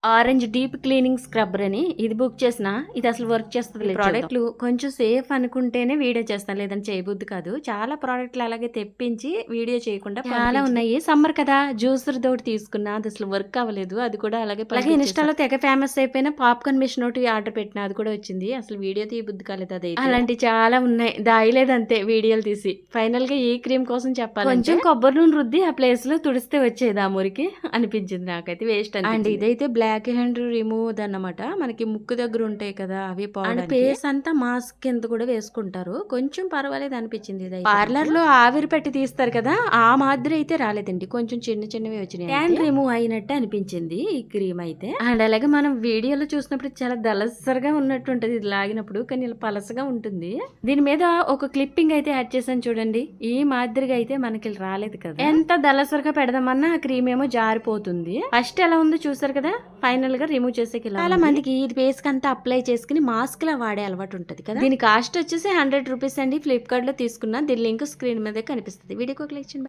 Orange deep cleaning scrubber అని ఇది book చేసిన ఇది అసలు వర్క్ చేస్తుంది. ప్రోడక్ట్లు కొంచెం సేఫ్ అనుకుంటేనే వీడియో చేస్తాను, లేదని చేయబుద్ది కాదు. చాలా ప్రోడక్ట్లు అలాగే తెప్పించి వీడియో చేయకుండా చాలా ఉన్నాయి. సమ్మర్ కదా జ్యూసర్ తోటి తీసుకున్నా, అది అసలు వర్క్ అవ్వలేదు. అది కూడా అలాగే ఇన్స్టాలో తెగ ఫేమస్ అయిపోయిన పాప్కార్న్ మిషన్ ఒకటి ఆర్డర్ పెట్టిన, అది కూడా వచ్చింది. అసలు వీడియో తీయబుద్ది కాలేదు. అది అలాంటి చాలా ఉన్నాయి, దాయలేదు అంతే వీడియోలు తీసి. ఫైనల్ గా ఈ క్రీమ్ కోసం చెప్పాలి, కొంచెం కొబ్బరి నూనె రుద్ది ఆ ప్లేస్ లో తుడిస్తే వచ్చేది ఆ మురికి అనిపించింది నాకైతే. వేస్ట్ అండ్ ఇదైతే బ్లాక్ హ్యాండ్ రిమూవ్ అన్నమాట. మనకి ముక్కు దగ్గర ఉంటాయి కదా అవి అండ్ ఫేస్ అంతా మాస్క్ కింద కూడా వేసుకుంటారు. కొంచెం పర్వాలేదు అనిపించింది. ఇది పార్లర్ లో ఆవిరి పెట్టి తీస్తారు కదా ఆ మాదిరి అయితే రాలేదండి, కొంచెం చిన్న చిన్నవి వచ్చినాయి. హ్యాండ్ రిమూవ్ అయినట్టు అనిపించింది ఈ క్రీమ్ అయితే. అండ్ అలాగే మనం వీడియోలో చూసినప్పుడు చాలా దళసరిగా ఉన్నట్టు ఉంటది ఇది లాగినప్పుడు, కానీ ఇలా పలసగా ఉంటుంది. దీని మీద ఒక క్లిప్పింగ్ అయితే యాడ్ చేశాను చూడండి, ఈ మాదిరిగా అయితే మనకి రాలేదు కదా. ఎంత దళసరిగా పెడదామన్నా ఆ క్రీమ్ ఏమో జారిపోతుంది. ఫస్ట్ ఎలా ఉందో చూసారు కదా, ఫైనల్ గా రిమూవ్ చేసేకి చాలా మందికి ఇది ఫేస్ కంతా అప్లై చేసుకుని మాస్క్ లా వాడే అలవాటు ఉంటది కదా. దీని కాస్ట్ వచ్చేసి 100 రూపీస్ అండి. ఫ్లిప్కార్ట్ లో తీసుకున్నా. దీని లింక్ స్క్రీన్ మీద కనిపిస్తుంది. వీడియోకి ఒక లైక్ చేయండి.